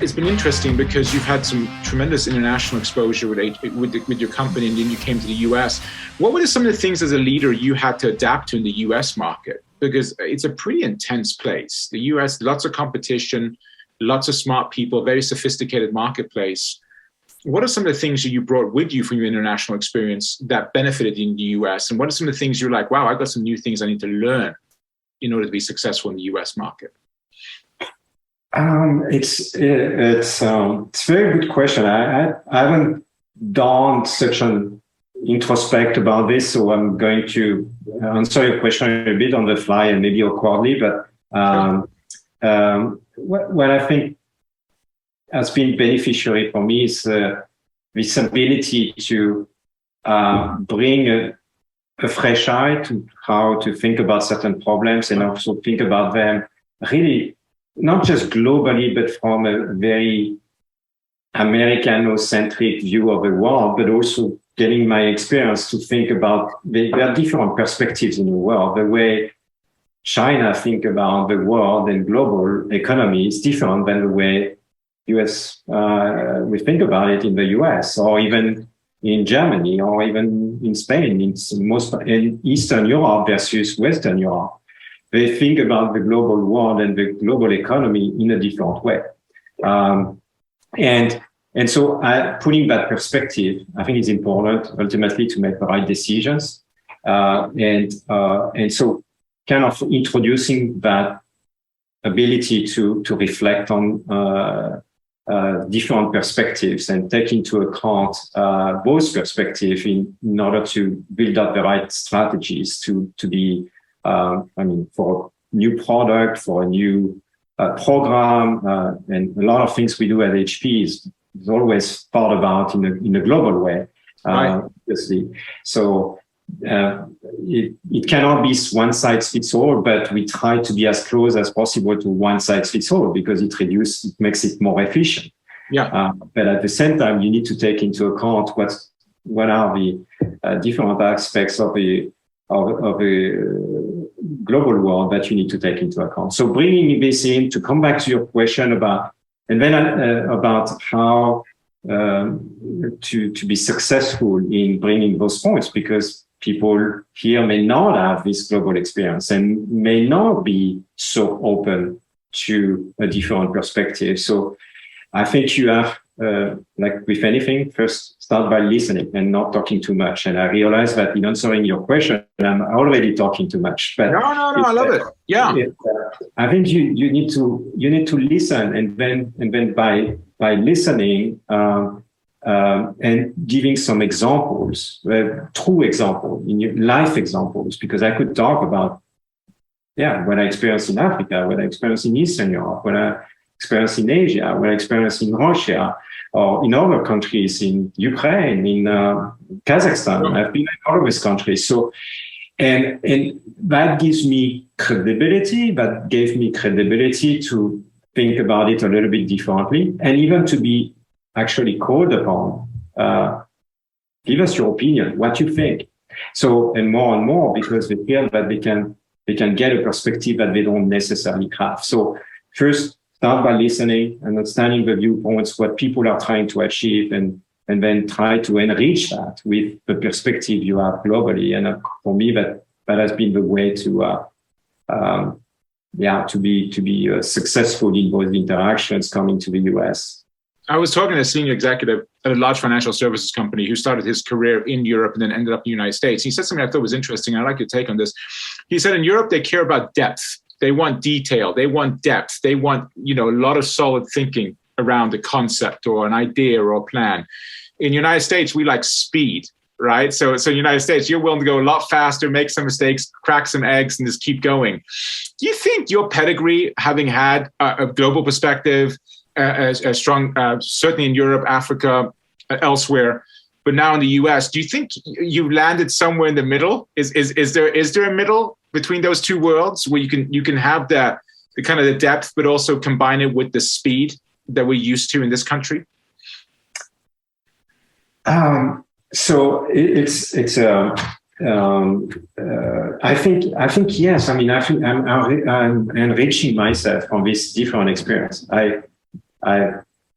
it's been interesting because you've had some tremendous international exposure with your company, and then you came to the US. What were some of the things as a leader you had to adapt to in the US market? Because it's a pretty intense place. The US, lots of competition, lots of smart people, very sophisticated marketplace. What are some of the things that you brought with you from your international experience that benefited in the US? And what are some of the things you're like, wow, I've got some new things I need to learn in order to be successful in the US market? It's a very good question. I haven't done such an introspect about this, so I'm going to answer your question a bit on the fly and maybe awkwardly. But what I think has been beneficiary for me is this ability to bring a fresh eye to how to think about certain problems, and also think about them really not just globally, but from a very Americano-centric view of the world, but also getting my experience to think about there are different perspectives in the world. The way China think about the world and global economy is different than the way we think about it in the US, or even in Germany, or even in Spain, in Eastern Europe versus Western Europe. They think about the global world and the global economy in a different way. And so putting that perspective, I think is important ultimately to make the right decisions. And so kind of introducing that ability to reflect on different perspectives and take into account both perspectives in order to build up the right strategies to be for a new product, for a new program, and a lot of things we do at HP is always thought about in a global way, obviously. So it cannot be one size fits all, but we try to be as close as possible to one size fits all because it makes it more efficient. Yeah. But at the same time, you need to take into account what are the different aspects of the global world that you need to take into account. So bringing this in, to come back to your question about how to be successful in bringing those points, because people here may not have this global experience and may not be so open to a different perspective. So I think you have, like with anything, first start by listening and not talking too much. And I realize that in answering your question, I'm already talking too much. But no, I love it. Yeah, I think you need to listen, and then by listening and giving some examples, true examples, in your life examples, because I could talk about what I experienced in Africa, what I experienced in Eastern Europe, what I experienced in Asia, what I experienced in Russia, or in other countries, in Ukraine, in Kazakhstan. I've been in all of these countries. So, and that gives me credibility. That gave me credibility to think about it a little bit differently, and even to be actually called upon. Give us your opinion, what you think. So, and more, because they feel that they can get a perspective that they don't necessarily have. So, first, start by listening, understanding the viewpoints, what people are trying to achieve, and then try to enrich that with the perspective you have globally. And for me, that has been the way to be successful in those interactions coming to the US. I was talking to a senior executive at a large financial services company who started his career in Europe and then ended up in the United States. He said something I thought was interesting. I'd like your take on this. He said in Europe, they care about depth. They want detail. They want depth. They want, a lot of solid thinking around a concept or an idea or a plan. In the United States, we like speed, right? So in the United States, you're willing to go a lot faster, make some mistakes, crack some eggs, and just keep going. Do you think your pedigree, having had a global perspective, a strong, certainly in Europe, Africa, elsewhere, but now in the US, do you think you landed somewhere in the middle? Is there a middle between those two worlds where you can have the kind of the depth, but also combine it with the speed that we're used to in this country? So it's I think yes. I mean, I'm enriching myself from this different experience.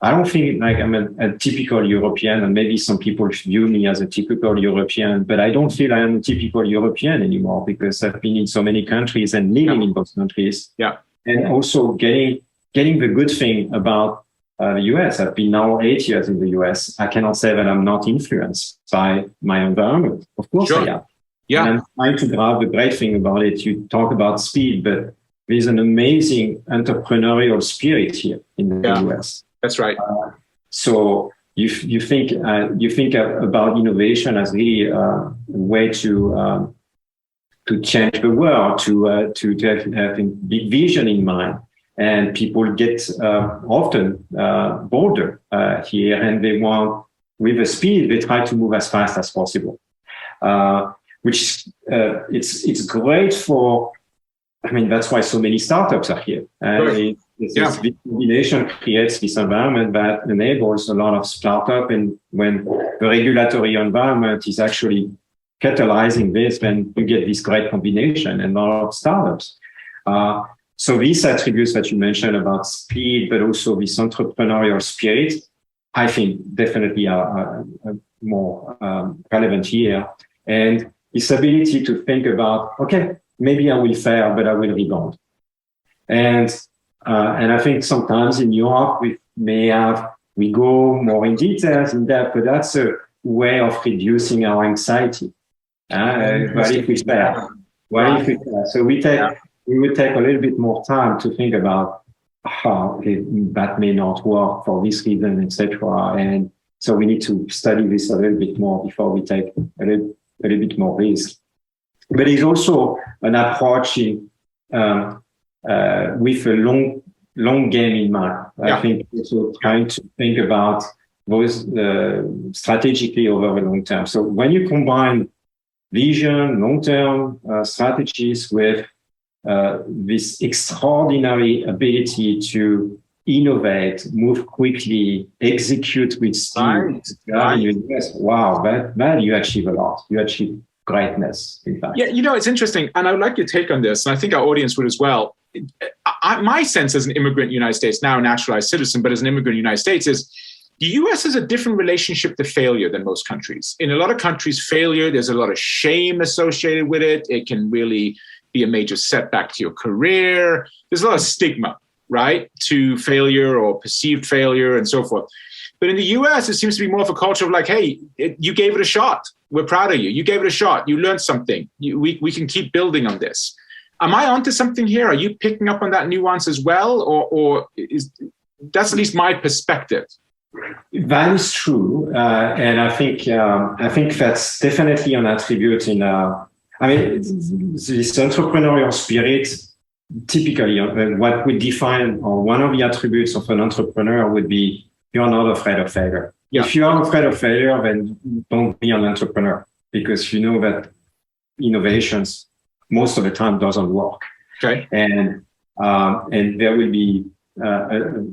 I don't think like I'm a typical European, and maybe some people view me as a typical European, but I don't feel I am a typical European anymore because I've been in so many countries and living in those countries. Yeah. And also getting the good thing about the US. I've been now 8 years in the US. I cannot say that I'm not influenced by my environment. Of course Sure. I am. Yeah. And I'm trying to grab the great thing about it. You talk about speed, but there's an amazing entrepreneurial spirit here in the US. That's right. So you think about innovation as really a way to change the world, to have a big vision in mind. And people get often bolder here, and they want, with the speed, they try to move as fast as possible. Which it's great for. I mean, that's why so many startups are here. This combination creates this environment that enables a lot of startup, and when the regulatory environment is actually catalyzing this, then you get this great combination and a lot of startups. So these attributes that you mentioned about speed, but also this entrepreneurial spirit, I think definitely are more relevant here. And this ability to think about, okay, maybe I will fail, but I will rebound. And I think sometimes in Europe, we go more in details in that, but that's a way of reducing our anxiety. What if we fail? What if we fail? So we would take a little bit more time to think about how that may not work for this reason, etc. And so we need to study this a little bit more before we take a little bit more risk. But it's also an approach with a long game in mind. I think also trying to think about those strategically over the long term. So when you combine vision, long-term strategies with this extraordinary ability to innovate, move quickly, execute with speed. Wow, that you achieve a lot. You achieve greatness, in fact. Yeah, it's interesting. And I would like your take on this. And I think our audience would as well. My sense as an immigrant in the United States, now a naturalized citizen, but as an immigrant in the United States, is the US has a different relationship to failure than most countries. In a lot of countries, failure, there's a lot of shame associated with it. It can really be a major setback to your career. There's a lot of stigma, right, to failure or perceived failure and so forth. But in the US, it seems to be more of a culture of like, hey, you gave it a shot. We're proud of you. You gave it a shot. You learned something. We can keep building on this. Am I onto something here? Are you picking up on that nuance as well? Or that's at least my perspective. That is true. And I think that's definitely an attribute in, this entrepreneurial spirit, typically what we define, or one of the attributes of an entrepreneur would be, you're not afraid of failure. Yeah. If you are afraid of failure, then don't be an entrepreneur, because you know that innovations most of the time doesn't work. Okay. And there will be a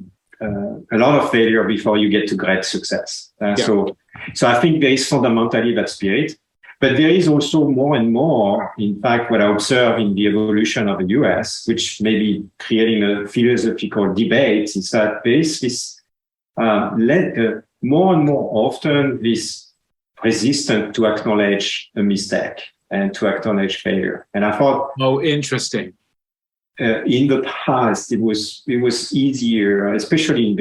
lot of failure before you get to great success. So I think there is fundamentally that spirit. But there is also more and more, in fact, what I observe in the evolution of the US, which may be creating a philosophical debate, is that there is this more and more often this resistance to acknowledge a mistake and to acknowledge failure. And I thought, interesting. In the past, it was easier, especially in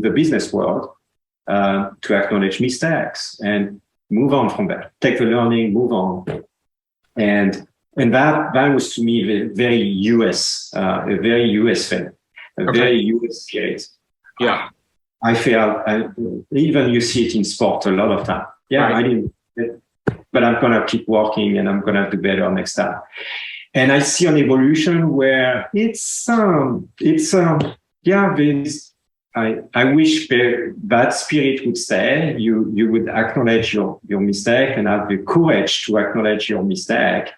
the business world, to acknowledge mistakes and move on from that. Take the learning, move on, and that was to me a very US thing, very US spirit. Yeah, I feel even you see it in sport a lot of time. Yeah, right. I didn't, but I'm gonna keep working and I'm gonna do better next time. And I see an evolution where I wish that spirit would stay. You would acknowledge your mistake and have the courage to acknowledge your mistake,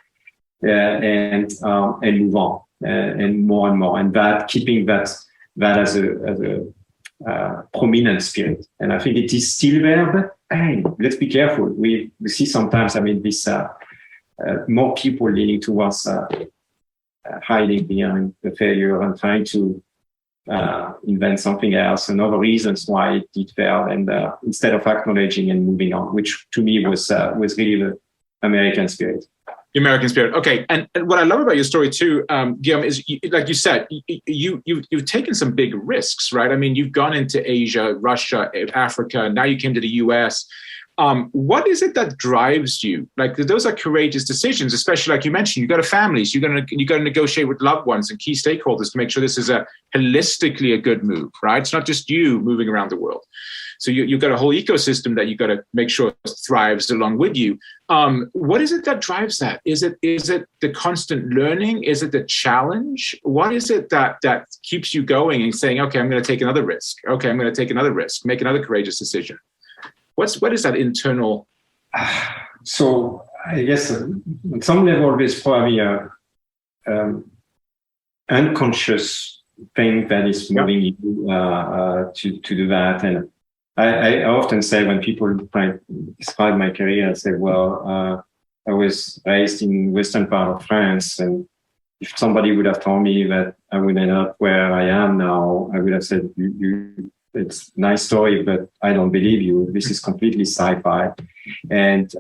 and move on, and more, and that keeping that as a prominent spirit. And I think it is still there, but hey, let's be careful. We see sometimes, this more people leaning towards hiding behind the failure and trying to invent something else and other reasons why it did fail, and instead of acknowledging and moving on, which to me was really the American spirit. The American spirit. Okay, and what I love about your story too, Guillaume, is like you said, you've taken some big risks, right? I mean, you've gone into Asia, Russia, Africa. Now you came to the US. What is it that drives you? Like, those are courageous decisions, especially like you mentioned, you got a family, so you got to negotiate with loved ones and key stakeholders to make sure this is holistically a good move, right? It's not just you moving around the world. So you've got a whole ecosystem that you got to make sure thrives along with you. What is it that drives that? Is it the constant learning? Is it the challenge? What is it that keeps you going and saying, okay, I'm going to take another risk. Okay, I'm going to take another risk, make another courageous decision. What is that internal? So I guess on some level, there's probably a unconscious thing that is moving you to do that. And I often say, when people try to describe my career, I say, well, I was raised in western part of France, and if somebody would have told me that I would end up where I am now, I would have said, it's a nice story, but I don't believe you. This is completely sci-fi. And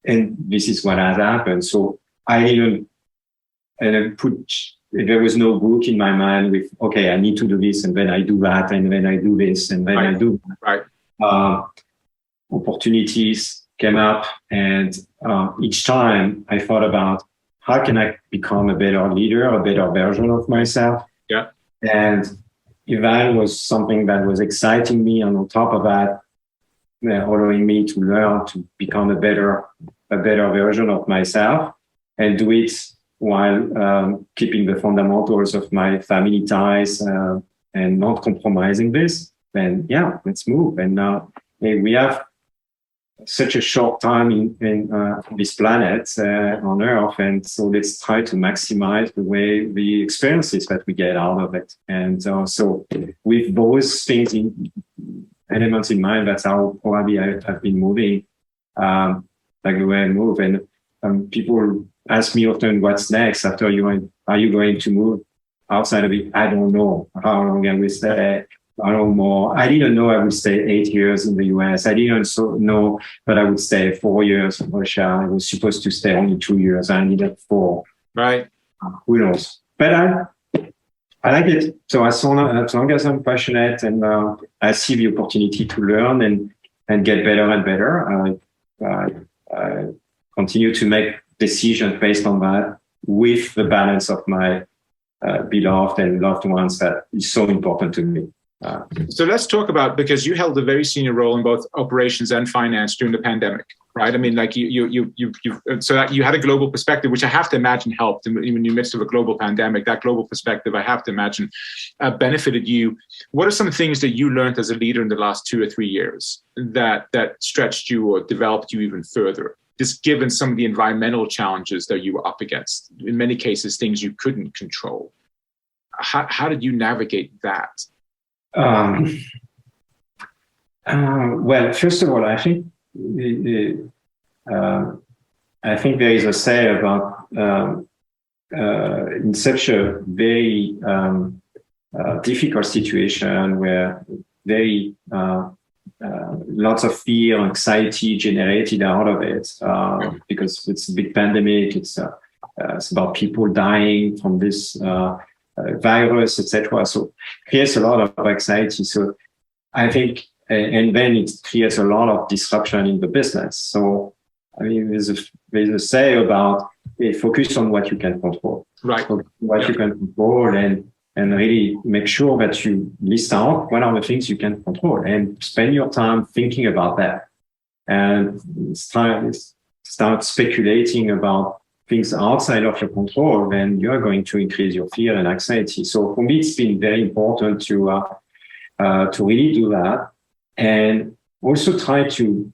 this is what has happened. So there was no book in my mind with, okay, I need to do this, and then I do that, and then I do this, and then I do that. Right. Opportunities came up, and each time I thought about, how can I become a better leader, a better version of myself? Yeah. And if that was something that was exciting me, and on top of that, allowing me to learn to become a better version of myself, and do it while keeping the fundamentals of my family ties and not compromising this, then yeah, let's move. And we have such a short time in this planet on Earth, and so let's try to maximize the experiences that we get out of it. And so with those things elements in mind, that's how probably I've been moving, like the way I move. And people ask me often, what's next after are you going to move outside of it? I don't know how long I will stay. I don't know. I didn't know I would stay 8 years in the US. I didn't know that I would stay 4 years in Russia. I was supposed to stay only 2 years. I needed 4. Right. Who knows? But I like it. So as long as I'm passionate and I see the opportunity to learn and get better and better, I continue to make decisions based on that, with the balance of my beloved and loved ones that is so important to me. So let's talk about, because you held a very senior role in both operations and finance during the pandemic, right? I mean, like so that you had a global perspective, which I have to imagine helped in the midst of a global pandemic. That global perspective, I have to imagine, benefited you. What are some things that you learned as a leader in the last 2 or 3 years that stretched you or developed you even further? Just given some of the environmental challenges that you were up against, in many cases, things you couldn't control. How did you navigate that? Well, first of all, I think there is a say about in such a very difficult situation where very lots of fear, anxiety generated out of it, because it's a big pandemic. It's about people dying from this virus, etc. So it creates a lot of anxiety. So I think, and then it creates a lot of disruption in the business. So I mean, there's a say about focus on what you can control, right? What you can control, and really make sure that you list out what are the things you can control, and spend your time thinking about that, and start speculating about things outside of your control, then you're going to increase your fear and anxiety. So for me, it's been very important to really do that, and also try to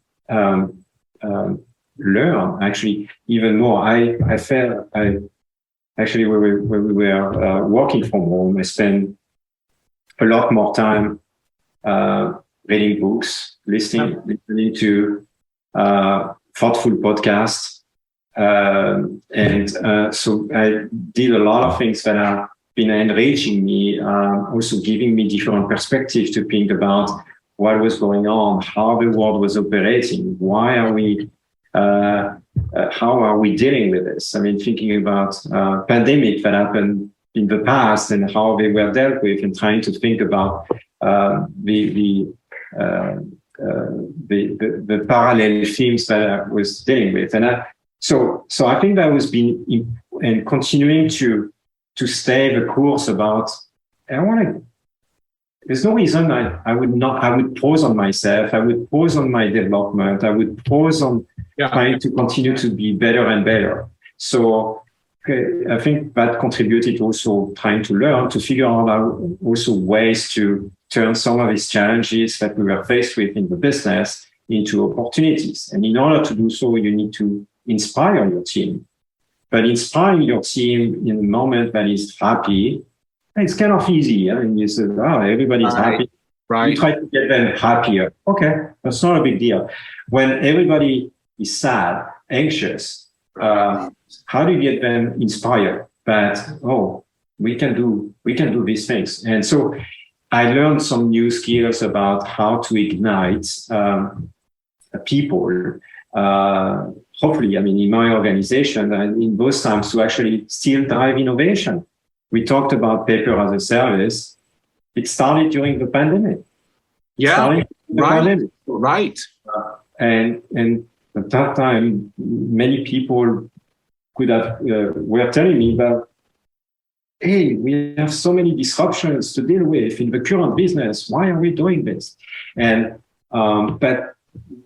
learn actually even more. I felt actually when we were working from home, I spent a lot more time reading books, listening to thoughtful podcasts. So I did a lot of things that are been enriching me, also giving me different perspectives to think about what was going on, how the world was operating, why are we, how are we dealing with this? I mean, thinking about pandemic that happened in the past and how they were dealt with, and trying to think about the parallel themes that I was dealing with, and so I think that was being and continuing to stay the course about. I want to. There's no reason I would pause on myself. I would pause on my development. I would pause on trying to continue to be better and better. So I think that contributed also trying to learn, to figure out also ways to turn some of these challenges that we were faced with in the business into opportunities. And in order to do so, you need to inspire your team. But inspiring your team in a moment that is happy, it's kind of easy. I mean, you say, oh, everybody's happy. Right. You try to get them happier. Okay, that's not a big deal. When everybody is sad, anxious, how do you get them inspired that, oh, we can do these things? And so I learned some new skills about how to ignite people. Hopefully, I mean, in my organization and in those times to actually still drive innovation. We talked about paper as a service. It started during the pandemic. Right. And at that time, many people were telling me that, hey, we have so many disruptions to deal with in the current business. Why are we doing this? And but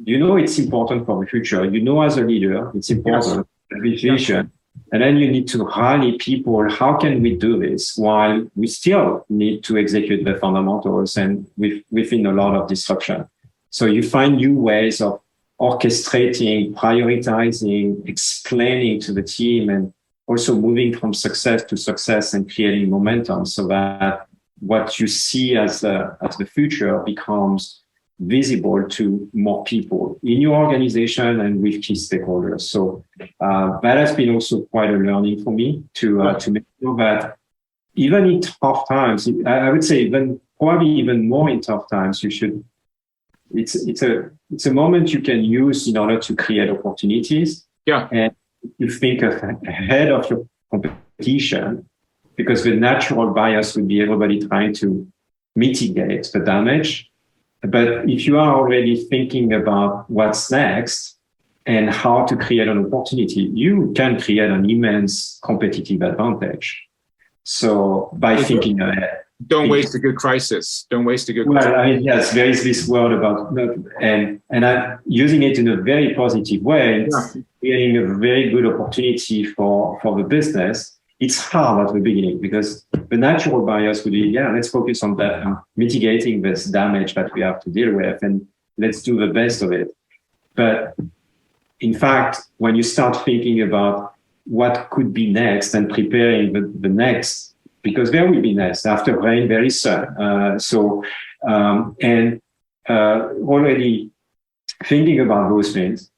it's important for the future. As a leader, it's important to be vision. And then you need to rally people. How can we do this while we still need to execute the fundamentals and within a lot of disruption? So you find new ways of orchestrating, prioritizing, explaining to the team, and also moving from success to success and creating momentum so that what you see as the future becomes visible to more people in your organization and with key stakeholders. So that has been also quite a learning for me to make sure that even in tough times, I would say probably even more in tough times, you should. It's a moment you can use in order to create opportunities. Yeah, and you think ahead of your competition, because the natural bias would be everybody trying to mitigate the damage. But if you are already thinking about what's next and how to create an opportunity, you can create an immense competitive advantage. So by thinking ahead. Don't waste a good crisis. Don't waste a good crisis. Well, I mean, yes, there is this word about, and I'm using it in a very positive way. It's creating a very good opportunity for the business. It's hard at the beginning because the natural bias would be, let's focus on that, mitigating this damage that we have to deal with, and let's do the best of it. But in fact, when you start thinking about what could be next and preparing the next, because there will be next after rain very soon. Already thinking about those things.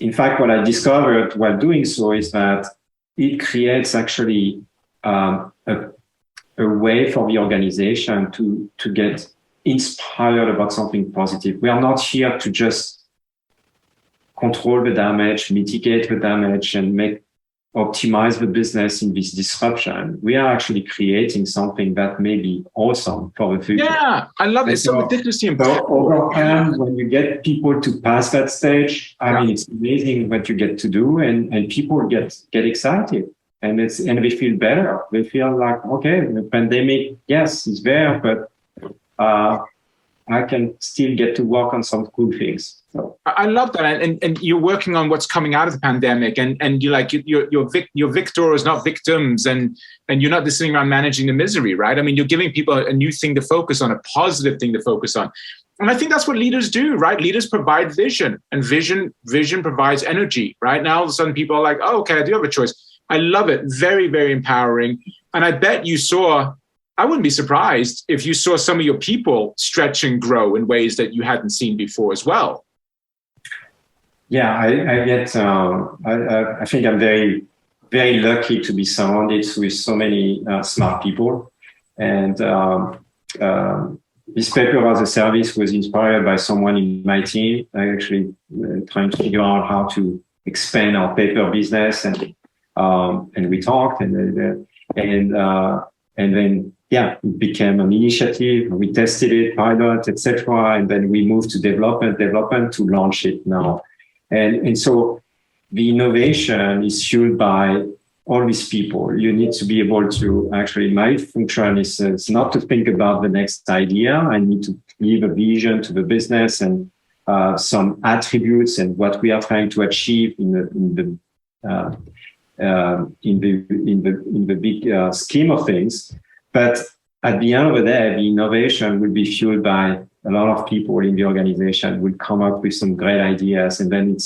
In fact, what I discovered while doing so is that it creates actually a way for the organization to get inspired about something positive. We are not here to just control the damage, mitigate the damage, and optimize the business in this disruption. We are actually creating something that may be awesome for the future. Yeah, I love it. It's so ridiculously important. Over time, when you get people to pass that stage, I mean, it's amazing what you get to do, and people get excited, and they feel better. They feel like, okay, the pandemic, yes, is there, but I can still get to work on some cool things. So I love that, and you're working on what's coming out of the pandemic, and you're like your victors, not victims, and you're not just sitting around managing the misery, right? I mean, you're giving people a new thing to focus on, a positive thing to focus on, and I think that's what leaders do, right? Leaders provide vision, and vision provides energy, right? Now all of a sudden people are like, oh, okay, I do have a choice. I love it, very, very empowering, and I bet you saw. I wouldn't be surprised if you saw some of your people stretch and grow in ways that you hadn't seen before as well. Yeah, I think I'm very very lucky to be surrounded with so many smart people. And this paper as a service was inspired by someone in my team. I actually trying to figure out how to expand our paper business, and we talked, and then it became an initiative. We tested it, pilot, etc., and then we moved to development to launch it now. And so the innovation is fueled by all these people. You need to be able to actually, my function is not to think about the next idea. I need to give a vision to the business and some attributes and what we are trying to achieve in the big scheme of things. But at the end of the day, the innovation will be fueled by a lot of people in the organization will come up with some great ideas, and then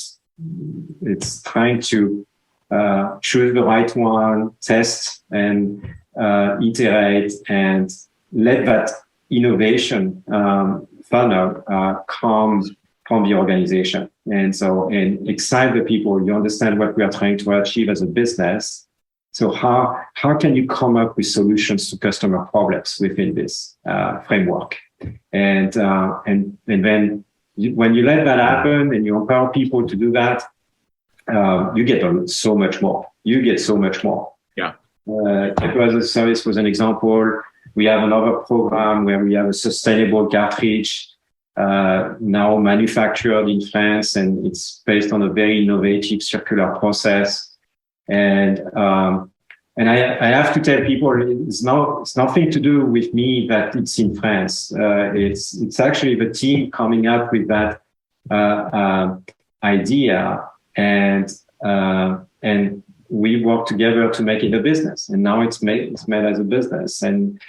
it's trying to choose the right one, test and iterate, and let that innovation funnel come from the organization. And excite the people. You understand what we are trying to achieve as a business. So how can you come up with solutions to customer problems within this framework? And then when you let that happen and you empower people to do that, you get so much more. Yeah. Paper as a service was an example. We have another program where we have a sustainable cartridge now manufactured in France, and it's based on a very innovative circular process. And I have to tell people it's nothing to do with me that it's in France. It's actually the team coming up with that idea, and we work together to make it a business. And now it's made as a business. And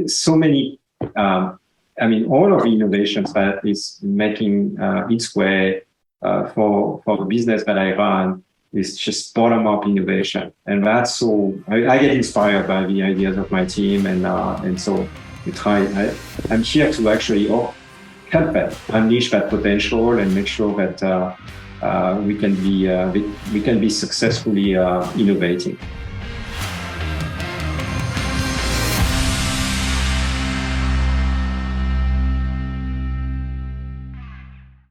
so many, all of the innovations that is making its way for the business that I run is just bottom-up innovation. And that's so, I get inspired by the ideas of my team. And so I'm here to actually help them unleash that potential and make sure that we can be successfully innovating.